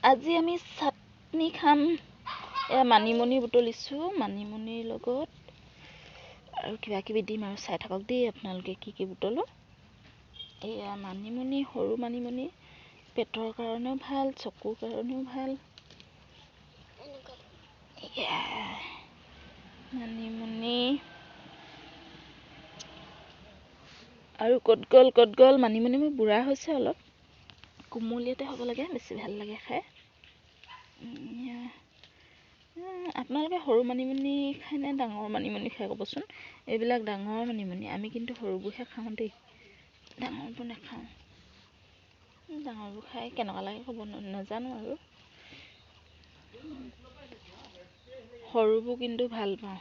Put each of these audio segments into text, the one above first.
আজি আমি চাটনি খাম। মানিমুনি বুটলিছোঁ, মানিমুনিৰ লগত আৰু কিবা কিবি দিম আৰু চাই থাকক দেই আপোনালোকে কি বুটলো। এয়া মানিমুনি, সৰু মানিমুনি, পেটৰ কাৰণেও ভাল, চকুৰ কাৰণেও ভাল। এয়া মানিমুনি আৰু ক'ত গ'ল মানিমুনি মোৰ বুঢ়া হৈছে অলপ, কোমলীয়াতে হ'ব লাগে, বেছি ভাল লাগে খাই। আপোনালোকে সৰু মানিমুনি খায় নে ডাঙৰ মানিমুনি খাই ক'বচোন। এইবিলাক ডাঙৰ মানিমুনি, আমি কিন্তু সৰুবোৰহে খাওঁ দেই, ডাঙৰবোৰ নাখাওঁ। ডাঙৰবোৰ খাই কেনেকুৱা লাগে ক'ব নাজানো আৰু, সৰুবোৰ কিন্তু ভাল পাওঁ।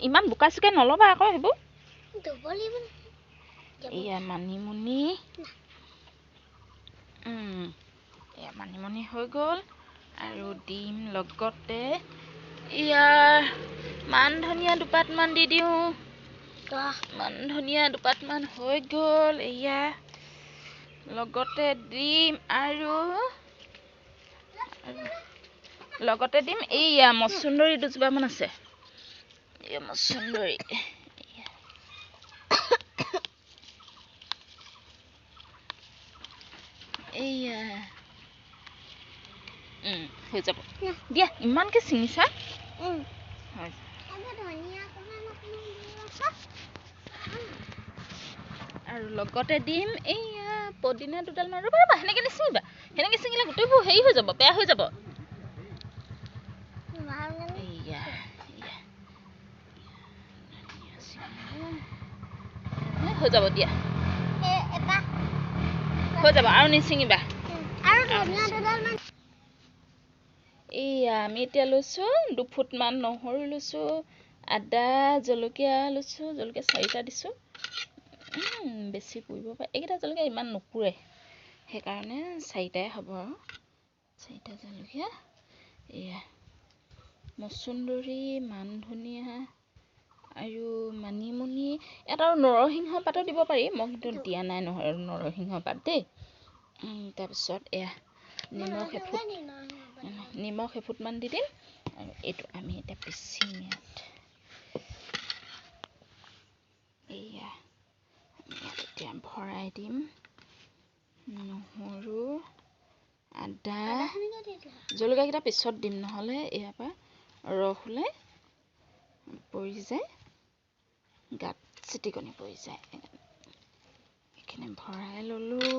ইমান বোকা চোকা নল'বা আকৌ সেইবোৰ। এয়া মানিমুনি, এয়া মানিমুনি হৈ গ'ল আৰু ডিম লগতে এয়া মান ধনিয়া দুপাতমান দি দিওঁ। মান ধনিয়া দুপাতমান হৈ গ'ল, এয়া লগতে দিম আৰু লগতে দিম এইয়া মচুন্দৰী দুজোপামান আছে, এয়া মচুন্দৰী। এইয়া হৈ যাব দিয়া, ইমানকে ছিঙিছা। আৰু লগতে দিম এইয়া পদিনা দুডালমান। ৰ'বা সেনেকে নিছিঙিবা, সেনেকে ছিঙিলে গোটেইবোৰ হেৰি হৈ যাব, বেয়া হৈ যাব। হৈ যাব দিয়া, হৈ যাব আৰু নিছিঙিবা। এইয়া আমি এতিয়া লৈছোঁ 2 ফুটমান নহৰু লৈছোঁ, আদা জলকীয়া লৈছোঁ, জলকীয়া 4টা দিছোঁ। বেছি পুৰিব পাৰে, এইকেইটা জলকীয়া ইমান নুপুৰে, সেইকাৰণে 4টাই হ'ব আৰু 4টা জলকীয়া। এয়া মচুন্দৰী, মান ধনিয়া আৰু মানিমুনি, ইয়াত আৰু নৰসিংহ পাতো দিব পাৰি, মই কিন্তু দিয়া নাই নৰসিংহ পাত দেই। তাৰপিছত এয়া নিমখ এফুটমান দি দিম আৰু এইটো আমি এতিয়া পিচিম ইয়াত। এয়া এতিয়া ভৰাই দিম নহৰু, আদা, জলকীয়াকেইটা পিছত দিম, নহ'লে ইয়াৰ পৰা ৰস ওলাই পৰি যায়, গাত চিটিকনি পৰি যায়। এইখিনি ভৰাই ল'লোঁ।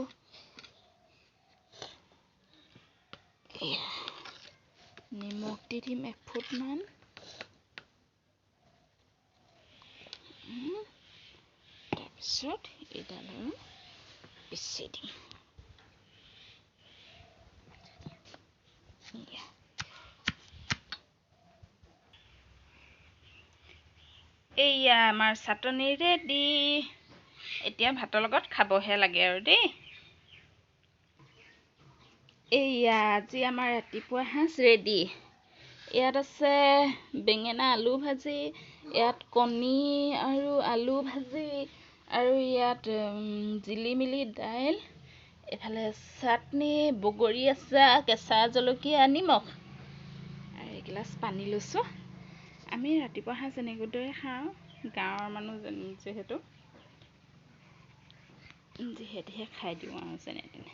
নিমখ দি দিম 1 ফুটমান। তাৰপিছত এইডাল আৰু পিচি দিম। এইয়া আমাৰ চাটনি ৰেডি, এতিয়া ভাতৰ লগত খাবহে লাগে আৰু দেই। এইয়া আজি আমাৰ ৰাতিপুৱা সাঁজ ৰেডি। ইয়াত আছে বেঙেনা আলু ভাজি, ইয়াত কণী আৰু আলু ভাজি, আৰু ইয়াত জিলিমিলি দাইল, এইফালে চাটনি, বগৰী আচাৰ, কেঁচা জলকীয়া, নিমখ আৰু এগিলাচ পানী লৈছোঁ। আমি ৰাতিপুৱা সাঁজ এনেদৰে খাওঁ, গাঁৱৰ মানুহ যিহেতু খাই দিওঁ আৰু যেনে তেনে।